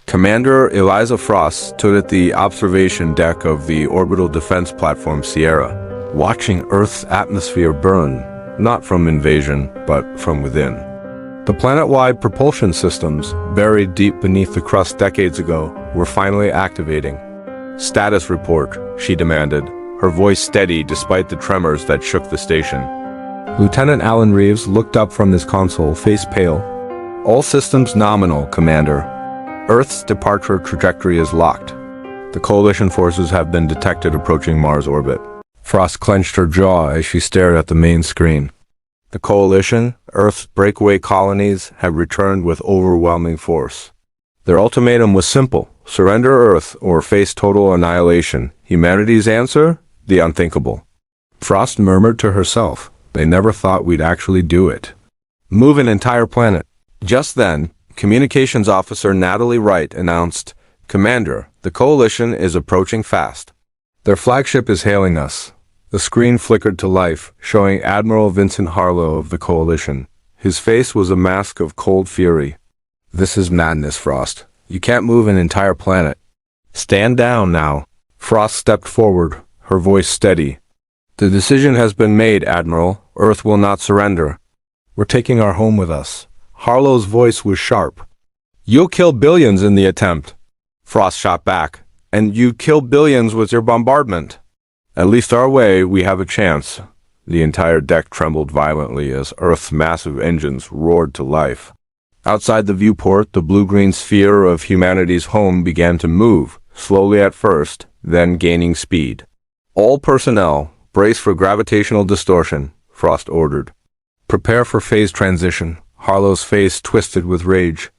Commander Eliza Frost stood at the observation deck of the orbital defense platform Sierra, watching Earth's atmosphere burn, not from invasion, but from within. The planet-wide propulsion systems, buried deep beneath the crust decades ago, were finally activating. "Status report," she demanded, her voice steady despite the tremors that shook the station. Lieutenant Alan Reeves looked up from his console, face pale. "All systems nominal, Commander. Earth's departure trajectory is locked. The Coalition forces have been detected approaching Mars orbit." Frost clenched her jaw as she stared at the main screen. The Coalition, Earth's breakaway colonies, had returned with overwhelming force. Their ultimatum was simple: surrender Earth or face total annihilation. Humanity's answer? The unthinkable. Frost murmured to herself, "They never thought we'd actually do it. Move an entire planet." Just then, Communications Officer Natalie Wright announced, "Commander, the Coalition is approaching fast. Their flagship is hailing us." The screen flickered to life, showing Admiral Vincent Harlow of the Coalition. His face was a mask of cold fury. "This is madness, Frost. You can't move an entire planet. Stand down now." Frost stepped forward, her voice steady. "The decision has been made, Admiral. Earth will not surrender. We're taking our home with us." Harlow's voice was sharp. "You'll kill billions in the attempt." Frost shot back. "And you'd kill billions with your bombardment." "At least our way, we have a chance." The entire deck trembled violently as Earth's massive engines roared to life. Outside the viewport, the blue-green sphere of humanity's home began to move, slowly at first, then gaining speed. "All personnel, brace for gravitational distortion," Frost ordered. "Prepare for phase transition." Harlow's face twisted with rage.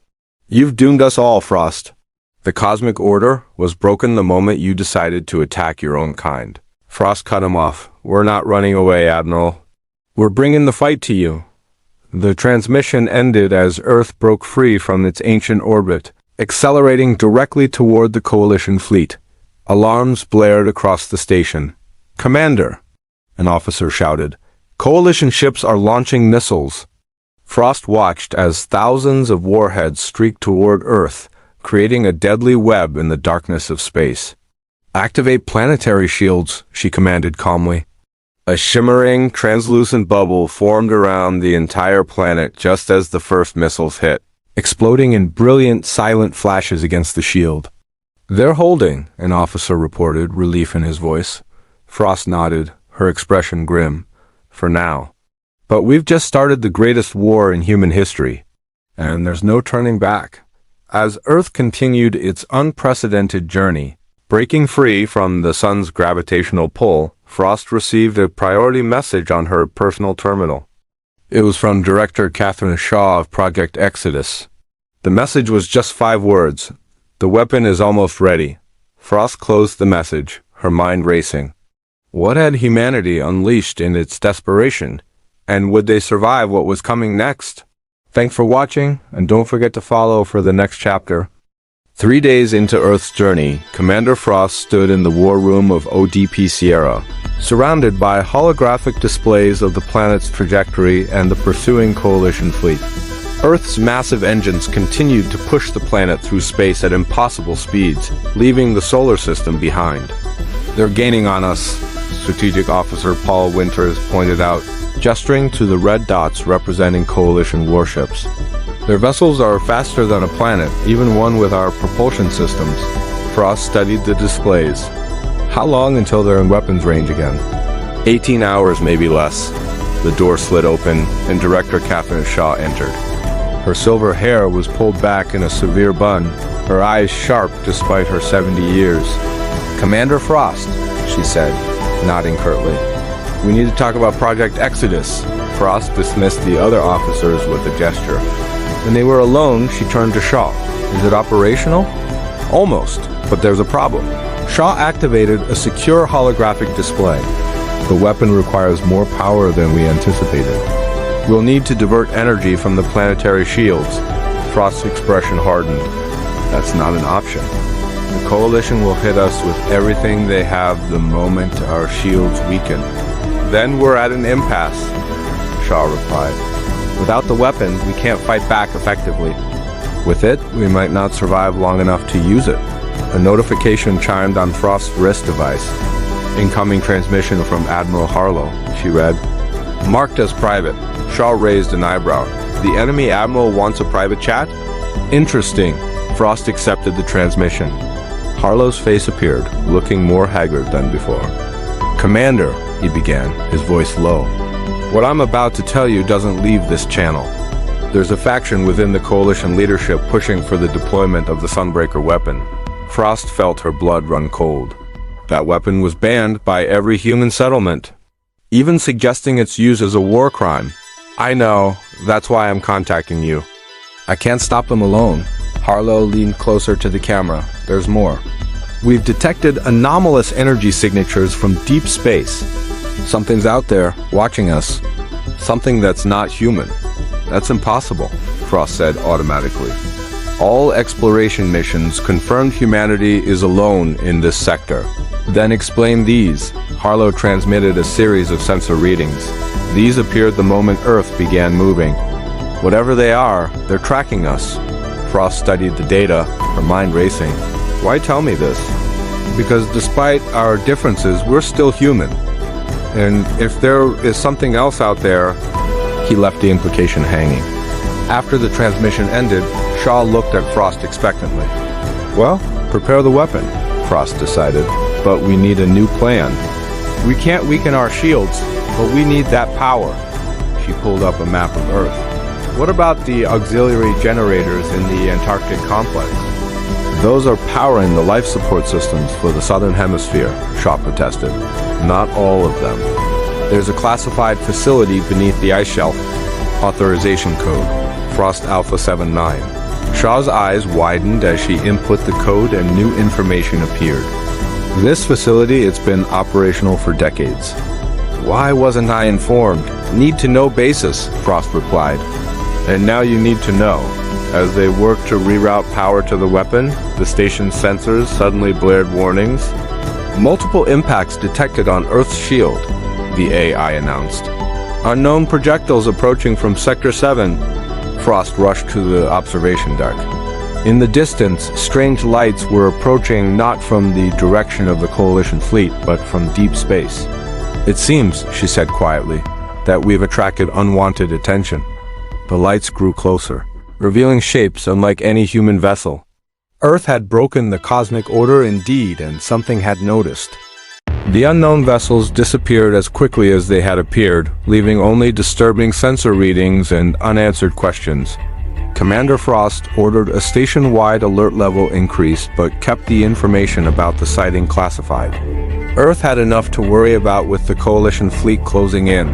"You've doomed us all, Frost. The cosmic order was broken the moment you decided to attack your own kind." Frost cut him off. "We're not running away, Admiral. We're bringing the fight to you." The transmission ended as Earth broke free from its ancient orbit, accelerating directly toward the Coalition fleet. Alarms blared across the station. "Commander!" an officer shouted. "Coalition ships are launching missiles." Frost watched as thousands of warheads streaked toward Earth, creating a deadly web in the darkness of space. "Activate planetary shields," she commanded calmly. A shimmering, translucent bubble formed around the entire planet just as the first missiles hit, exploding in brilliant, silent flashes against the shield. "They're holding," an officer reported, relief in his voice. Frost nodded, her expression grim. "For now. But we've just started the greatest war in human history, and there's no turning back." As Earth continued its unprecedented journey, breaking free from the sun's gravitational pull, Frost received a priority message on her personal terminal. It was from Director Catherine Shaw of Project Exodus. The message was just 5 words. "The weapon is almost ready." Frost closed the message, her mind racing. What had humanity unleashed in its desperation? And would they survive what was coming next? Thanks for watching, and don't forget to follow for the next chapter. 3 days into Earth's journey, Commander Frost stood in the war room of ODP Sierra, surrounded by holographic displays of the planet's trajectory and the pursuing Coalition fleet. Earth's massive engines continued to push the planet through space at impossible speeds, leaving the solar system behind. "They're gaining on us," Strategic Officer Paul Winters pointed out, gesturing to the red dots representing Coalition warships. "Their vessels are faster than a planet, even one with our propulsion systems." Frost studied the displays. "How long until they're in weapons range again?" 18 hours, maybe less." The door slid open, and Director Catherine Shaw entered. Her silver hair was pulled back in a severe bun, her eyes sharp despite her 70 years. "Commander Frost," she said, nodding curtly. "We need to talk about Project Exodus." Frost dismissed the other officers with a gesture. When they were alone, she turned to Shaw. "Is it operational?" "Almost, but there's a problem." Shaw activated a secure holographic display. "The weapon requires more power than we anticipated. We'll need to divert energy from the planetary shields." Frost's expression hardened. "That's not an option. The Coalition will hit us with everything they have the moment our shields weaken." "Then we're at an impasse," Shaw replied. "Without the weapon, we can't fight back effectively." With it, we might not survive long enough to use it. A notification chimed on Frost's wrist device. Incoming transmission from Admiral Harlow, she read. Marked as private. Shaw raised an eyebrow. The enemy admiral wants a private chat? Interesting. Frost accepted the transmission. Harlow's face appeared, looking more haggard than before. Commander, he began, his voice low. What I'm about to tell you doesn't leave this channel. There's a faction within the Coalition leadership pushing for the deployment of the Sunbreaker weapon. Frost felt her blood run cold. That weapon was banned by every human settlement, even suggesting its use as a war crime. I know, that's why I'm contacting you. I can't stop them alone. Harlow leaned closer to the camera. There's more. We've detected anomalous energy signatures from deep space. Something's out there, watching us. Something that's not human. That's impossible, Frost said automatically. All exploration missions confirmed humanity is alone in this sector. Then explain these. Harlow transmitted a series of sensor readings. These appeared the moment Earth began moving. Whatever they are, they're tracking us. Frost studied the data, her mind racing. Why tell me this? Because despite our differences, we're still human. And if there is something else out there, he left the implication hanging. After the transmission ended, Shaw looked at Frost expectantly. Well, prepare the weapon, Frost decided. But we need a new plan. We can't weaken our shields, but we need that power. She pulled up a map of Earth. What about the auxiliary generators in the Antarctic complex? Those are powering the life support systems for the Southern Hemisphere, Shaw protested. Not all of them. There's a classified facility beneath the ice shelf. Authorization code, Frost Alpha 79. Shaw's eyes widened as she input the code and new information appeared. This facility, it's been operational for decades. Why wasn't I informed? Need to know basis, Frost replied. And now you need to know. As they worked to reroute power to the weapon, the station's sensors suddenly blared warnings. Multiple impacts detected on Earth's shield, the AI announced. Unknown projectiles approaching from Sector 7. Frost rushed to the observation deck. In the distance, strange lights were approaching not from the direction of the Coalition fleet, but from deep space. It seems, she said quietly, that we've attracted unwanted attention. The lights grew closer, revealing shapes unlike any human vessel. Earth had broken the cosmic order indeed, and something had noticed. The unknown vessels disappeared as quickly as they had appeared, leaving only disturbing sensor readings and unanswered questions. Commander Frost ordered a station-wide alert level increase, but kept the information about the sighting classified. Earth had enough to worry about with the Coalition fleet closing in.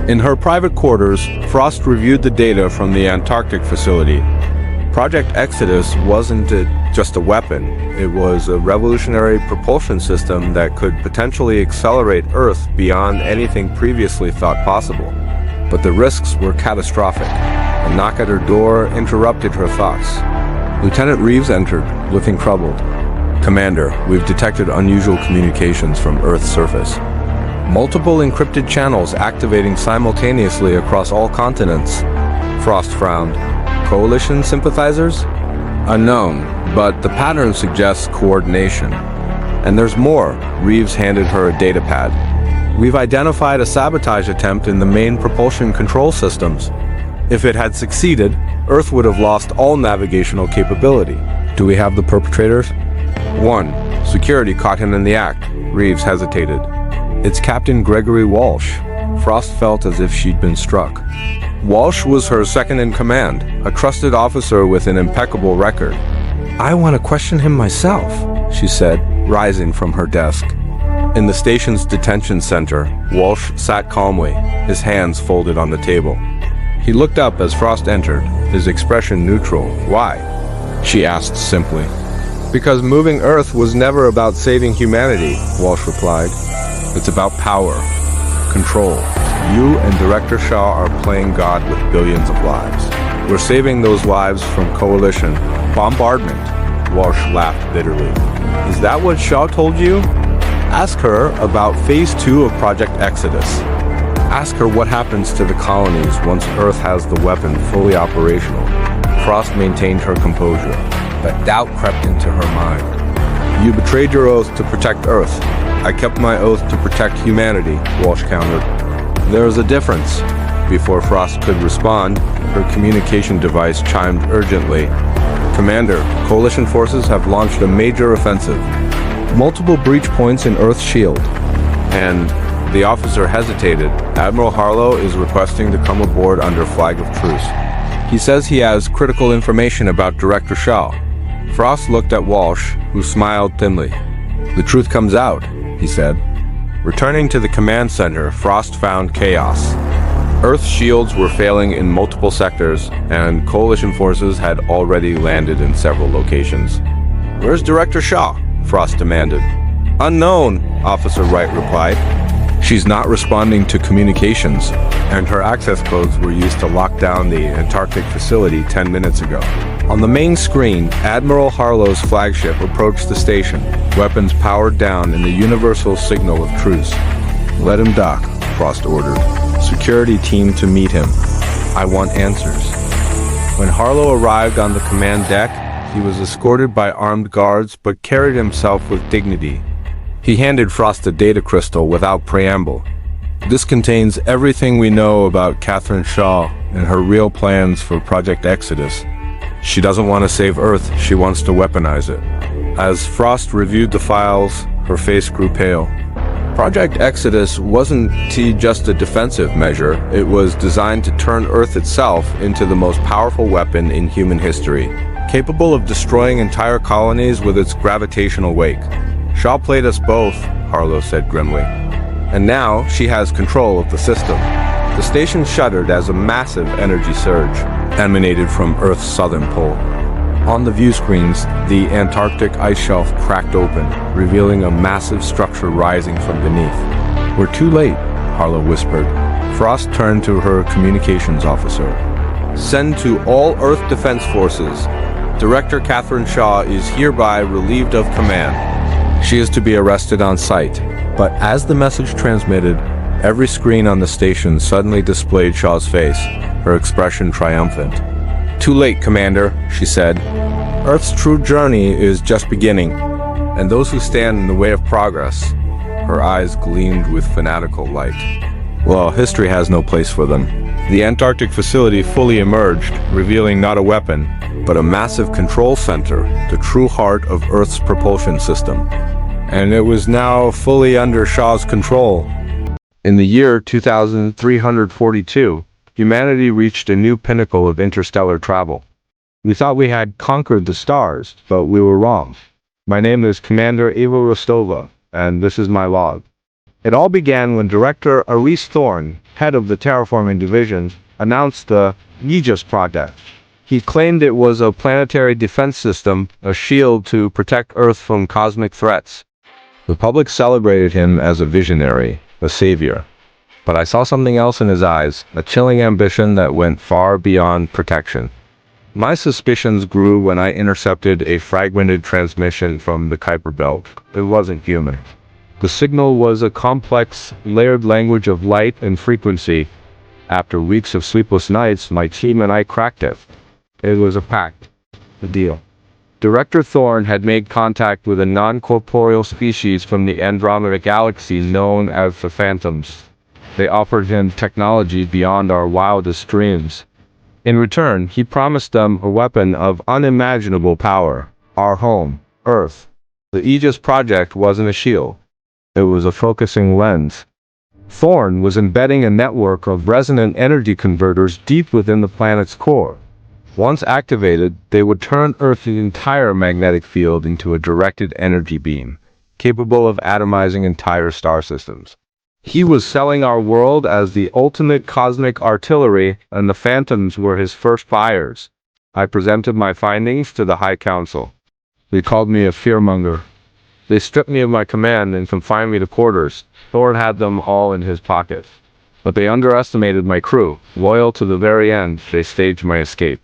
In her private quarters, Frost reviewed the data from the Antarctic facility. Project Exodus wasn't just a weapon. It was a revolutionary propulsion system that could potentially accelerate Earth beyond anything previously thought possible. But the risks were catastrophic. A knock at her door interrupted her thoughts. Lieutenant Reeves entered, looking troubled. Commander, we've detected unusual communications from Earth's surface. Multiple encrypted channels activating simultaneously across all continents. Frost frowned. Coalition sympathizers? Unknown, but the pattern suggests coordination. And there's more. Reeves handed her a datapad. We've identified a sabotage attempt in the main propulsion control systems. If it had succeeded, Earth would have lost all navigational capability. Do we have the perpetrators? 1. Security caught him in the act. Reeves hesitated. It's Captain Gregory Walsh. Frost felt as if she'd been struck. Walsh was her second in command, a trusted officer with an impeccable record. I want to question him myself, she said, rising from her desk. In the station's detention center, Walsh sat calmly, his hands folded on the table. He looked up as Frost entered, his expression neutral. Why? She asked simply. Because moving Earth was never about saving humanity, Walsh replied. It's about power, control. You and Director Shaw are playing God with billions of lives. We're saving those lives from Coalition bombardment. Walsh laughed bitterly. Is that what Shaw told you? Ask her about Phase 2 of Project Exodus. Ask her what happens to the colonies once Earth has the weapon fully operational. Frost maintained her composure, but doubt crept into her mind. You betrayed your oath to protect Earth. I kept my oath to protect humanity, Walsh countered. There is a difference. Before Frost could respond, her communication device chimed urgently. Commander, Coalition forces have launched a major offensive. Multiple breach points in Earth's shield. And the officer hesitated. Admiral Harlow is requesting to come aboard under flag of truce. He says he has critical information about Director Shaw. Frost looked at Walsh, who smiled thinly. The truth comes out, he said. Returning to the command center, Frost found chaos. Earth's shields were failing in multiple sectors, and Coalition forces had already landed in several locations. Where's Director Shaw? Frost demanded. Unknown, Officer Wright replied. She's not responding to communications, and her access codes were used to lock down the Antarctic facility 10 minutes ago. On the main screen, Admiral Harlow's flagship approached the station, weapons powered down in the universal signal of truce. Let him dock, Frost ordered. Security team to meet him. I want answers. When Harlow arrived on the command deck, he was escorted by armed guards but carried himself with dignity. He handed Frost a data crystal without preamble. This contains everything we know about Catherine Shaw and her real plans for Project Exodus. She doesn't want to save Earth, she wants to weaponize it. As Frost reviewed the files, her face grew pale. Project Exodus wasn't just a defensive measure, it was designed to turn Earth itself into the most powerful weapon in human history, capable of destroying entire colonies with its gravitational wake. Shaw played us both, Harlow said grimly. And now she has control of the system. The station shuddered as a massive energy surge emanated from Earth's southern pole. On the view screens, the Antarctic ice shelf cracked open, revealing a massive structure rising from beneath. We're too late, Harlow whispered. Frost turned to her communications officer. Send to all Earth Defense Forces. Director Catherine Shaw is hereby relieved of command. She is to be arrested on sight. But as the message transmitted, every screen on the station suddenly displayed Shaw's face, her expression triumphant. Too late, Commander, she said. Earth's true journey is just beginning, and those who stand in the way of progress. Her eyes gleamed with fanatical light. Well, history has no place for them. The Antarctic facility fully emerged, revealing not a weapon, but a massive control center, the true heart of Earth's propulsion system. And it was now fully under Shaw's control. In the year 2342, humanity reached a new pinnacle of interstellar travel. We thought we had conquered the stars, but we were wrong. My name is Commander Eva Rostova, and this is my log. It all began when Director Aris Thorne, head of the terraforming division, announced the Aegis project. He claimed it was a planetary defense system, a shield to protect Earth from cosmic threats. The public celebrated him as a visionary, a savior. But I saw something else in his eyes, a chilling ambition that went far beyond protection. My suspicions grew when I intercepted a fragmented transmission from the Kuiper Belt. It wasn't human. The signal was a complex, layered language of light and frequency. After weeks of sleepless nights, my team and I cracked it. It was a pact. A deal. Director Thorne had made contact with a non-corporeal species from the Andromeda Galaxy known as the Phantoms. They offered him technology beyond our wildest dreams. In return, he promised them a weapon of unimaginable power, our home, Earth. The Aegis project wasn't a shield. It was a focusing lens. Thorne was embedding a network of resonant energy converters deep within the planet's core. Once activated, they would turn Earth's entire magnetic field into a directed energy beam, capable of atomizing entire star systems. He was selling our world as the ultimate cosmic artillery, and the Phantoms were his first buyers. I presented my findings to the High Council. They called me a fearmonger. They stripped me of my command and confined me to quarters. Thorne had them all in his pocket. But they underestimated my crew. Loyal to the very end, they staged my escape.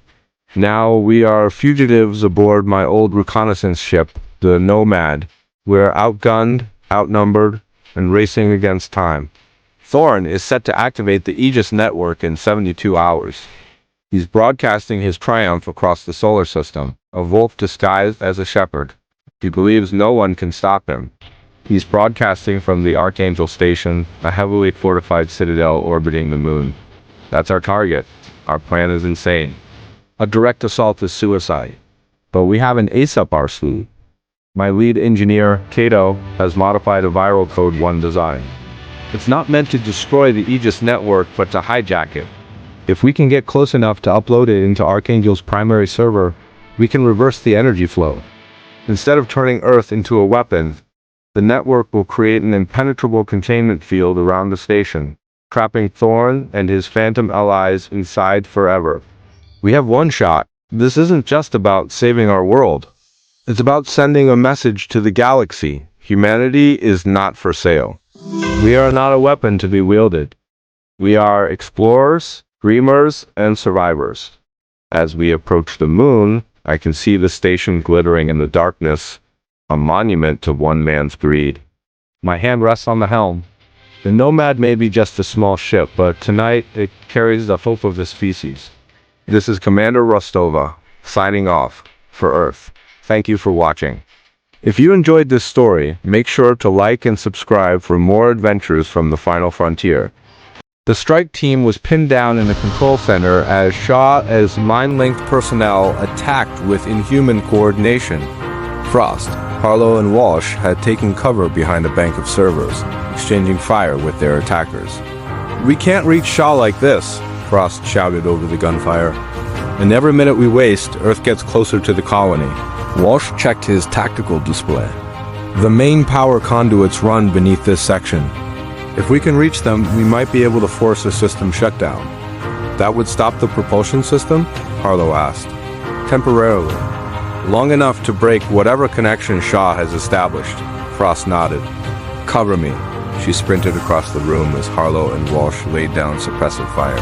Now we are fugitives aboard my old reconnaissance ship, the Nomad. We're outgunned, outnumbered, and racing against time. Thorne is set to activate the Aegis network in 72 hours. He's broadcasting his triumph across the solar system, a wolf disguised as a shepherd. He believes no one can stop him. He's broadcasting from the Archangel Station, a heavily fortified citadel orbiting the moon. That's our target. Our plan is insane. A direct assault is suicide. But we have an ace up our sleeve. My lead engineer, Kato, has modified a viral code 1 design. It's not meant to destroy the Aegis network, but to hijack it. If we can get close enough to upload it into Archangel's primary server, we can reverse the energy flow. Instead of turning Earth into a weapon, the network will create an impenetrable containment field around the station, trapping Thorn and his phantom allies inside forever. We have one shot. This isn't just about saving our world. It's about sending a message to the galaxy. Humanity is not for sale. We are not a weapon to be wielded. We are explorers, dreamers, and survivors. As we approach the moon, I can see the station glittering in the darkness, a monument to one man's greed. My hand rests on the helm. The Nomad may be just a small ship, but tonight it carries the hope of the species. This is Commander Rostova, signing off for Earth. Thank you for watching. If you enjoyed this story, make sure to like and subscribe for more adventures from the final frontier. The strike team was pinned down in the control center as Shaw's mind-linked personnel attacked with inhuman coordination. Frost, Harlow, and Walsh had taken cover behind a bank of servers, exchanging fire with their attackers. "We can't reach Shaw like this," Frost shouted over the gunfire. "And every minute we waste, Earth gets closer to the colony." Walsh checked his tactical display. "The main power conduits run beneath this section. If we can reach them, we might be able to force a system shutdown." "That would stop the propulsion system?" Harlow asked. "Temporarily. Long enough to break whatever connection Shaw has established." Frost nodded. "Cover me." She sprinted across the room as Harlow and Walsh laid down suppressive fire.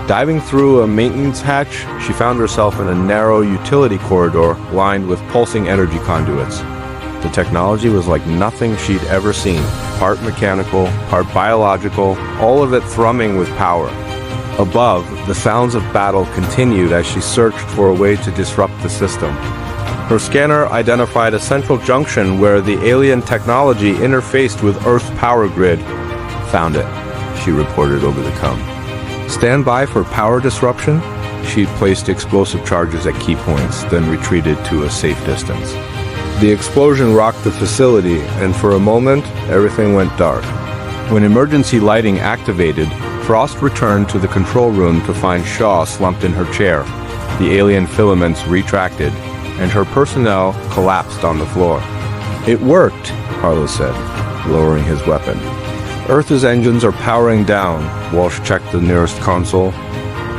Diving through a maintenance hatch, she found herself in a narrow utility corridor lined with pulsing energy conduits. The technology was like nothing she'd ever seen. Part mechanical, part biological, all of it thrumming with power. Above, the sounds of battle continued as she searched for a way to disrupt the system. Her scanner identified a central junction where the alien technology interfaced with Earth's power grid. "Found it," she reported over the com. "Stand by for power disruption." She'd placed explosive charges at key points, then retreated to a safe distance. The explosion rocked the facility, and for a moment, everything went dark. When emergency lighting activated, Frost returned to the control room to find Shaw slumped in her chair. The alien filaments retracted, and her personnel collapsed on the floor. "It worked," Harlow said, lowering his weapon. "Earth's engines are powering down." Walsh checked the nearest console.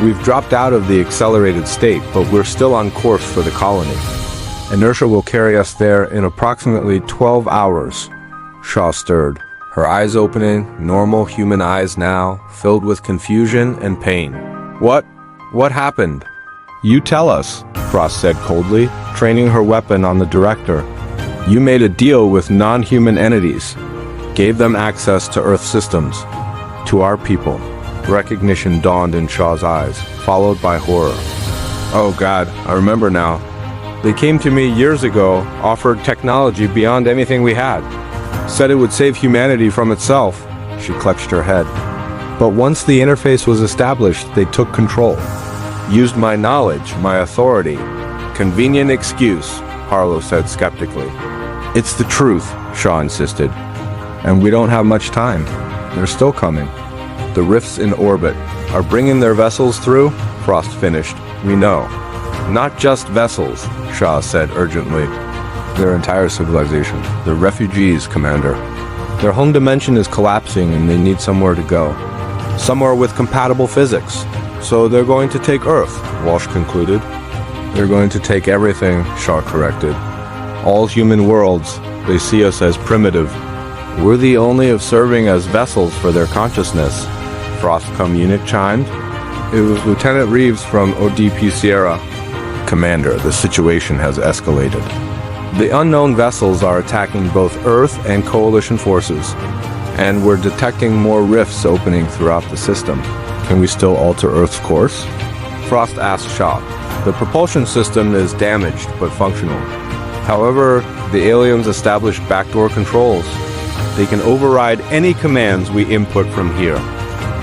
"We've dropped out of the accelerated state, but we're still on course for the colony. Inertia will carry us there in approximately 12 hours. Shaw stirred, her eyes opening, normal human eyes now, filled with confusion and pain. What happened?" "You tell us," Frost said coldly, training her weapon on the director. "You made a deal with non-human entities. Gave them access to Earth systems. To our people." Recognition dawned in Shaw's eyes, followed by horror. "Oh God, I remember now. They came to me years ago, offered technology beyond anything we had. Said it would save humanity from itself." She clutched her head. "But once the interface was established, they took control. Used my knowledge, my authority. Convenient excuse," Harlow said skeptically. "It's the truth," Shaw insisted. "And we don't have much time. They're still coming. The rifts in orbit are bringing their vessels through," Frost finished. "We know. Not just vessels," Shaw said urgently. "Their entire civilization. They're refugees, Commander. Their home dimension is collapsing and they need somewhere to go. Somewhere with compatible physics. So they're going to take Earth," Walsh concluded. "They're going to take everything," Shaw corrected. "All human worlds. They see us as primitive. Worthy only of serving as vessels for their consciousness," Frostcom unit chimed. It was Lieutenant Reeves from ODP Sierra. "Commander, the situation has escalated. The unknown vessels are attacking both Earth and Coalition forces, and we're detecting more rifts opening throughout the system. Can we still alter Earth's course?" Frost asked Shaw. The propulsion system is damaged but functional. However, the aliens established backdoor controls. They can override any commands we input from here.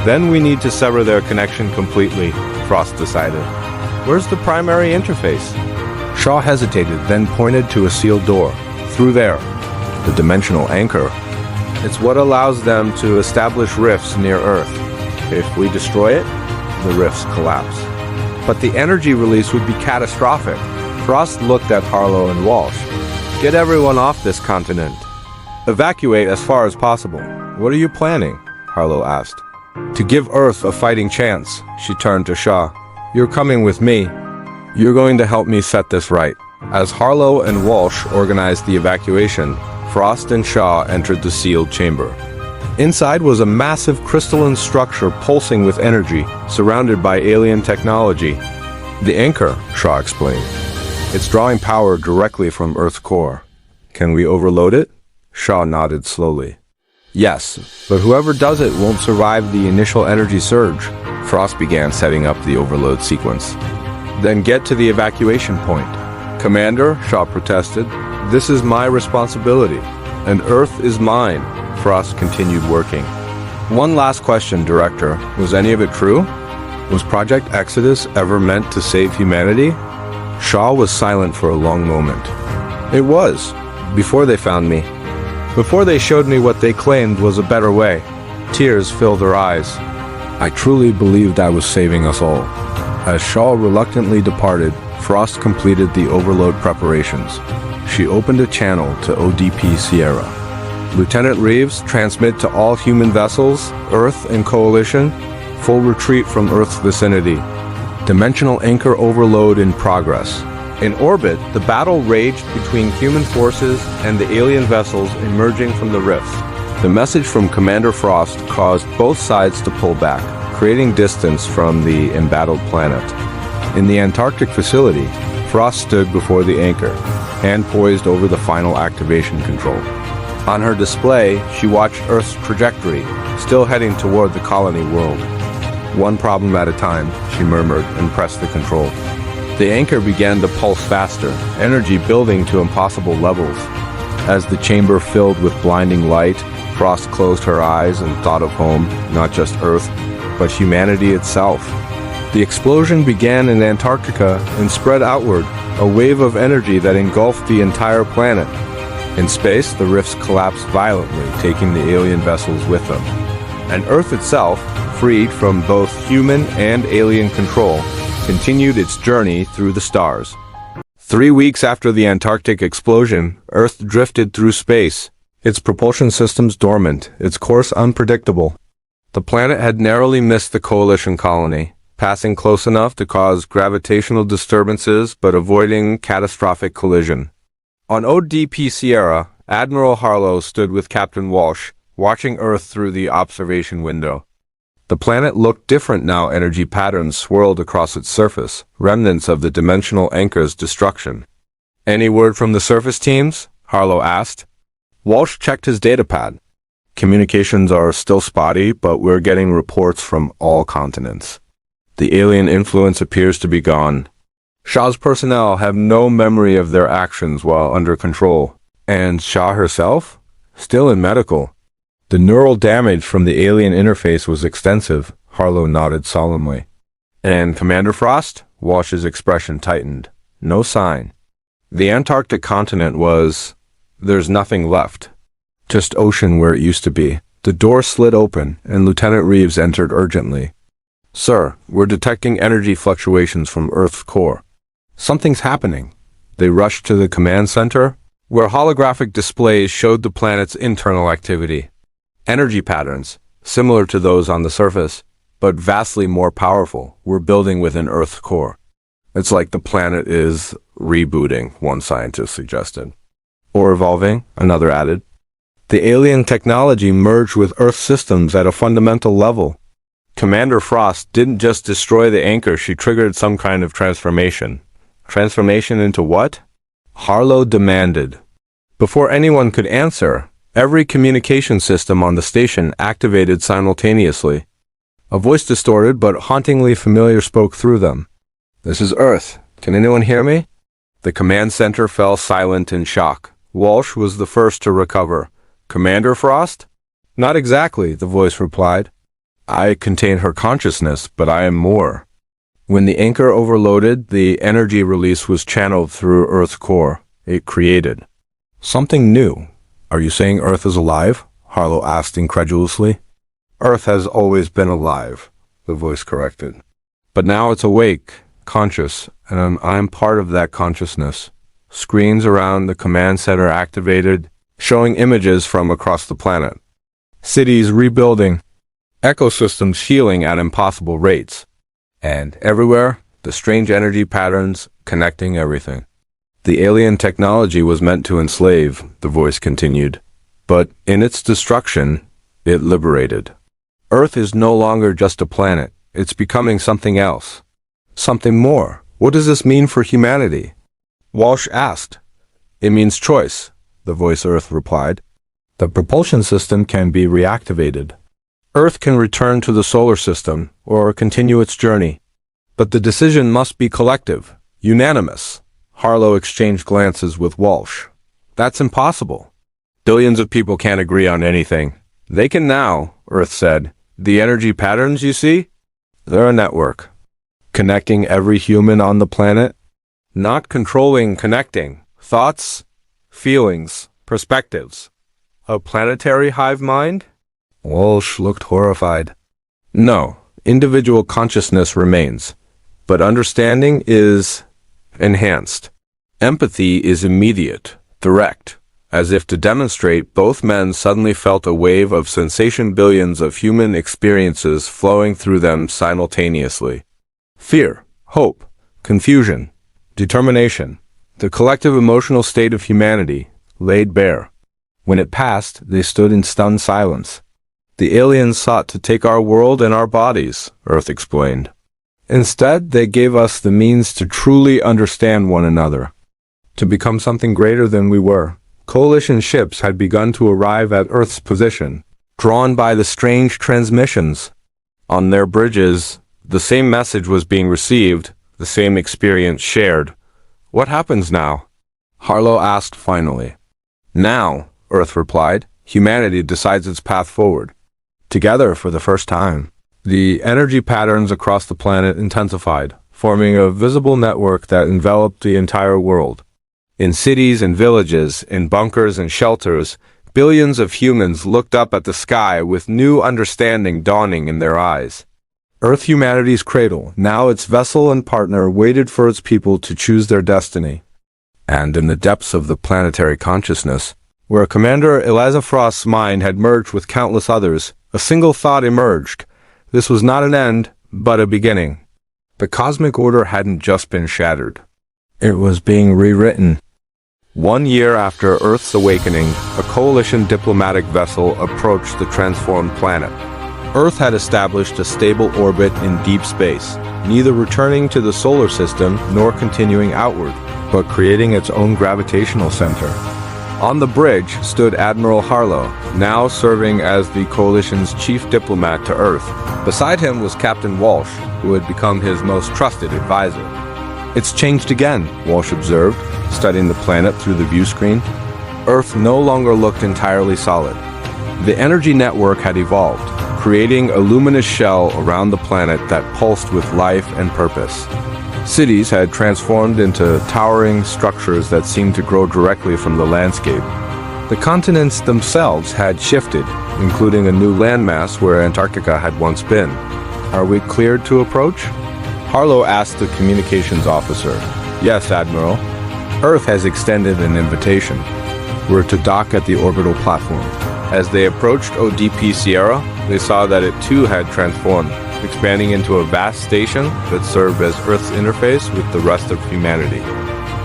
Then we need to sever their connection completely, Frost decided. Where's the primary interface? Shaw hesitated, then pointed to a sealed door. Through there. The dimensional anchor. It's what allows them to establish rifts near Earth. If we destroy it, the rifts collapse. But the energy release would be catastrophic. Frost looked at Harlow and Walsh. Get everyone off this continent. Evacuate as far as possible. What are you planning? Harlow asked. To give Earth a fighting chance, she turned to Shaw. You're coming with me. You're going to help me set this right. As Harlow and Walsh organized the evacuation, Frost and Shaw entered the sealed chamber. Inside was a massive crystalline structure pulsing with energy, surrounded by alien technology. The anchor, Shaw explained. It's drawing power directly from Earth's core. Can we overload it? Shaw nodded slowly. Yes, but whoever does it won't survive the initial energy surge. Frost began setting up the overload sequence. Then get to the evacuation point. Commander, Shaw protested, this is my responsibility, and Earth is mine. Frost continued working. One last question, Director. Was any of it true? Was Project Exodus ever meant to save humanity? Shaw was silent for a long moment. It was, before they found me. Before they showed me what they claimed was a better way. Tears filled her eyes. I truly believed I was saving us all. As Shaw reluctantly departed, Frost completed the overload preparations. She opened a channel to ODP Sierra. Lieutenant Reeves, transmit to all human vessels, Earth and Coalition, full retreat from Earth's vicinity. Dimensional anchor overload in progress. In orbit, the battle raged between human forces and the alien vessels emerging from the rifts. The message from Commander Frost caused both sides to pull back, creating distance from the embattled planet. In the Antarctic facility, Frost stood before the anchor, hand poised over the final activation control. On her display, she watched Earth's trajectory, still heading toward the colony world. One problem at a time, she murmured and pressed the control. The anchor began to pulse faster, energy building to impossible levels. As the chamber filled with blinding light, Frost closed her eyes and thought of home, not just Earth, but humanity itself. The explosion began in Antarctica and spread outward, a wave of energy that engulfed the entire planet. In space, the rifts collapsed violently, taking the alien vessels with them. And Earth itself, freed from both human and alien control, continued its journey through the stars. 3 weeks after the Antarctic explosion, Earth drifted through space, its propulsion systems dormant, its course unpredictable. The planet had narrowly missed the Coalition colony, passing close enough to cause gravitational disturbances but avoiding catastrophic collision. On ODP Sierra, Admiral Harlow stood with Captain Walsh, watching Earth through the observation window. The planet looked different now. Energy patterns swirled across its surface, remnants of the dimensional anchor's destruction. Any word from the surface teams? Harlow asked. Walsh checked his datapad. Communications are still spotty, but we're getting reports from all continents. The alien influence appears to be gone. Shaw's personnel have no memory of their actions while under control. And Shaw herself? Still in medical. The neural damage from the alien interface was extensive, Harlow nodded solemnly. And Commander Frost? Walsh's expression tightened. No sign. The Antarctic continent was... there's nothing left. Just ocean where it used to be. The door slid open, and Lieutenant Reeves entered urgently. Sir, we're detecting energy fluctuations from Earth's core. Something's happening. They rushed to the command center, where holographic displays showed the planet's internal activity. Energy patterns, similar to those on the surface, but vastly more powerful, were building within Earth's core. It's like the planet is rebooting, one scientist suggested. Or evolving, another added. The alien technology merged with Earth systems at a fundamental level. Commander Frost didn't just destroy the anchor, she triggered some kind of transformation. Transformation into what? Harlow demanded. Before anyone could answer, every communication system on the station activated simultaneously. A voice distorted but hauntingly familiar spoke through them. This is Earth. Can anyone hear me? The command center fell silent in shock. Walsh was the first to recover. Commander Frost? Not exactly, the voice replied. I contain her consciousness, but I am more. When the anchor overloaded, the energy release was channeled through Earth's core. It created something new. Are you saying Earth is alive? Harlow asked incredulously. Earth has always been alive, the voice corrected. But now it's awake, conscious, and I'm part of that consciousness. Screens around the command center activated, showing images from across the planet. Cities rebuilding, ecosystems healing at impossible rates. And everywhere, the strange energy patterns connecting everything. The alien technology was meant to enslave, the voice continued. But in its destruction, it liberated. Earth is no longer just a planet. It's becoming something else. Something more. What does this mean for humanity? Walsh asked. It means choice, the voice Earth replied. The propulsion system can be reactivated. Earth can return to the solar system or continue its journey. But the decision must be collective, unanimous. Harlow exchanged glances with Walsh. That's impossible. Billions of people can't agree on anything. They can now, Earth said. The energy patterns you see? They're a network. Connecting every human on the planet? Not controlling, connecting. Thoughts, feelings, perspectives. A planetary hive mind? Walsh looked horrified. No, individual consciousness remains, but understanding is enhanced. Empathy is immediate, direct. As if to demonstrate, both men suddenly felt a wave of sensation, billions of human experiences flowing through them simultaneously. Fear, hope, confusion, determination, the collective emotional state of humanity, laid bare. When it passed, they stood in stunned silence. The aliens sought to take our world and our bodies, Earth explained. Instead, they gave us the means to truly understand one another, to become something greater than we were. Coalition ships had begun to arrive at Earth's position, drawn by the strange transmissions. On their bridges, the same message was being received, the same experience shared. What happens now? Harlow asked finally. Now, Earth replied, humanity decides its path forward. Together for the first time. The energy patterns across the planet intensified, forming a visible network that enveloped the entire world. In cities and villages, in bunkers and shelters, billions of humans looked up at the sky with new understanding dawning in their eyes. Earth, humanity's cradle, now its vessel and partner, waited for its people to choose their destiny. And in the depths of the planetary consciousness, where Commander Eliza Frost's mind had merged with countless others, a single thought emerged. This was not an end, but a beginning. The cosmic order hadn't just been shattered. It was being rewritten. 1 year after Earth's awakening, a coalition diplomatic vessel approached the transformed planet. Earth had established a stable orbit in deep space, neither returning to the solar system nor continuing outward, but creating its own gravitational center. On the bridge stood Admiral Harlow, now serving as the coalition's chief diplomat to Earth. Beside him was Captain Walsh, who had become his most trusted advisor. It's changed again, Walsh observed, studying the planet through the view screen. Earth no longer looked entirely solid. The energy network had evolved, creating a luminous shell around the planet that pulsed with life and purpose. Cities had transformed into towering structures that seemed to grow directly from the landscape. The continents themselves had shifted, including a new landmass where Antarctica had once been. Are we cleared to approach? Harlow asked the communications officer. Yes, Admiral. Earth has extended an invitation. We're to dock at the orbital platform. As they approached ODP Sierra, they saw that it too had transformed, expanding into a vast station that served as Earth's interface with the rest of humanity.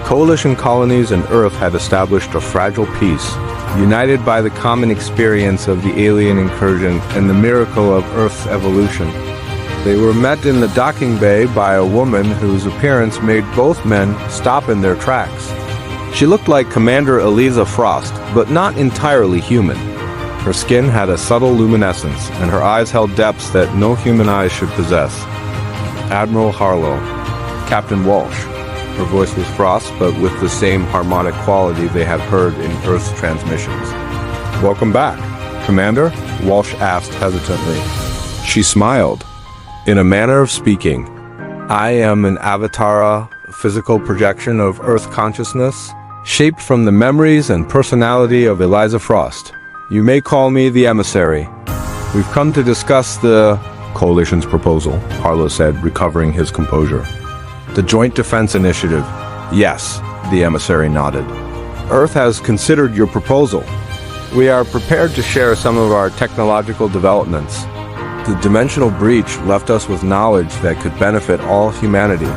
Coalition colonies and Earth had established a fragile peace, united by the common experience of the alien incursion and the miracle of Earth's evolution. They were met in the docking bay by a woman whose appearance made both men stop in their tracks. She looked like Commander Eliza Frost, but not entirely human. Her skin had a subtle luminescence, and her eyes held depths that no human eyes should possess. Admiral Harlow. Captain Walsh. Her voice was Frost, but with the same harmonic quality they had heard in Earth's transmissions. "Welcome back, Commander?" Walsh asked hesitantly. She smiled. "In a manner of speaking, I am an avatar, physical projection of Earth consciousness, shaped from the memories and personality of Eliza Frost. You may call me the emissary. We've come to discuss the Coalition's proposal," Harlow said, recovering his composure. "The Joint Defense Initiative." "Yes," the emissary nodded. "Earth has considered your proposal. We are prepared to share some of our technological developments. The dimensional breach left us with knowledge that could benefit all humanity.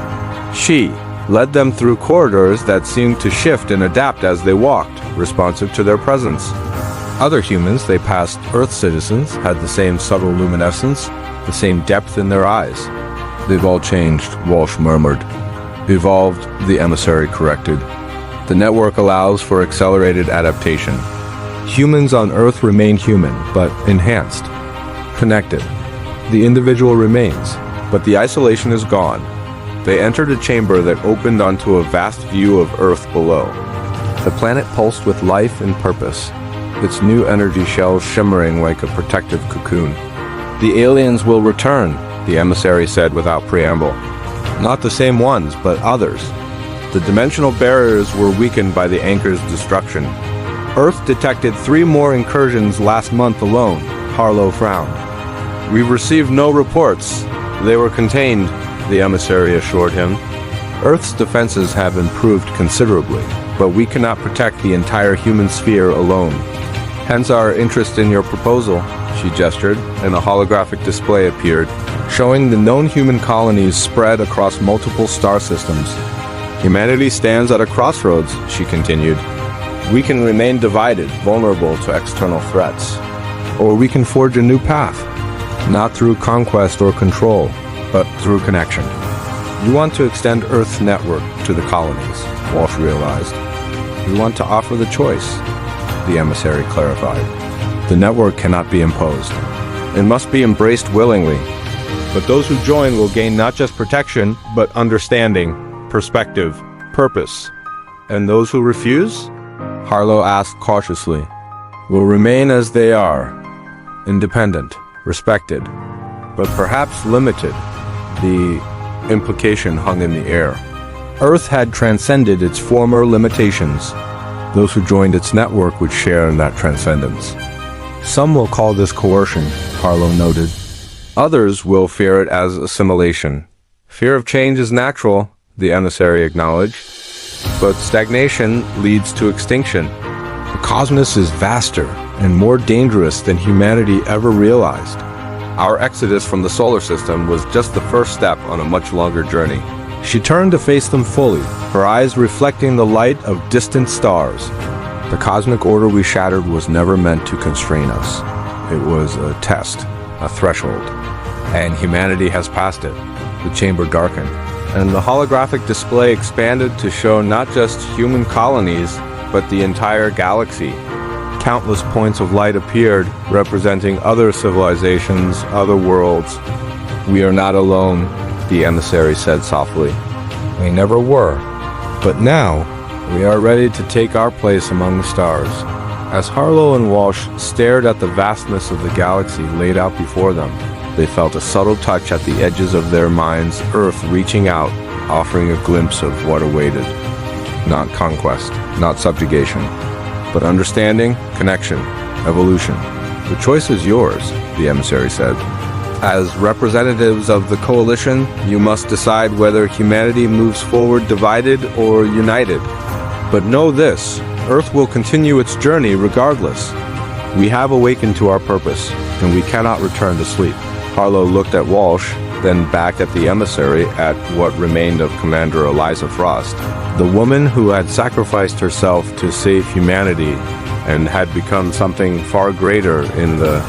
She led them through corridors that seemed to shift and adapt as they walked, responsive to their presence. Other humans they passed, Earth citizens, had the same subtle luminescence, the same depth in their eyes. They've all changed, Walsh murmured. Evolved, the emissary corrected. The network allows for accelerated adaptation. Humans on Earth remain human, but enhanced. Connected. The individual remains, but the isolation is gone. They entered a chamber that opened onto a vast view of Earth below. The planet pulsed with life and purpose, its new energy shells shimmering like a protective cocoon. "The aliens will return," the emissary said without preamble. "Not the same ones, but others. The dimensional barriers were weakened by the anchor's destruction. Earth detected 3 more incursions last month alone," Harlow frowned. "We've received no reports. They were contained," the emissary assured him. "Earth's defenses have improved considerably, but we cannot protect the entire human sphere alone. Hence our interest in your proposal," she gestured, and a holographic display appeared, showing the known human colonies spread across multiple star systems. "Humanity stands at a crossroads," she continued. "We can remain divided, vulnerable to external threats. Or we can forge a new path, not through conquest or control, but through connection. You want to extend Earth's network to the colonies," Walsh realized. "We want to offer the choice," the emissary clarified. "The network cannot be imposed. It must be embraced willingly. But those who join will gain not just protection, but understanding, perspective, purpose. And those who refuse?" Harlow asked cautiously. "Will remain as they are, independent, respected, but perhaps limited." The implication hung in the air. Earth had transcended its former limitations. Those who joined its network would share in that transcendence. "Some will call this coercion," Harlow noted. "Others will fear it as assimilation. Fear of change is natural," the emissary acknowledged. "But stagnation leads to extinction. The cosmos is vaster and more dangerous than humanity ever realized. Our exodus from the solar system was just the first step on a much longer journey." She turned to face them fully, her eyes reflecting the light of distant stars. "The cosmic order we shattered was never meant to constrain us. It was a test, a threshold. And humanity has passed it." The chamber darkened, and the holographic display expanded to show not just human colonies, but the entire galaxy. Countless points of light appeared, representing other civilizations, other worlds. "We are not alone," the emissary said softly. "We never were. But now, we are ready to take our place among the stars." As Harlow and Walsh stared at the vastness of the galaxy laid out before them, they felt a subtle touch at the edges of their minds, Earth reaching out, offering a glimpse of what awaited. Not conquest, not subjugation, but understanding, connection, evolution. "The choice is yours," the emissary said. "As representatives of the Coalition, you must decide whether humanity moves forward divided or united. But know this, Earth will continue its journey regardless. We have awakened to our purpose, and we cannot return to sleep." Harlow looked at Walsh, then back at the emissary, at what remained of Commander Eliza Frost, the woman who had sacrificed herself to save humanity and had become something far greater in the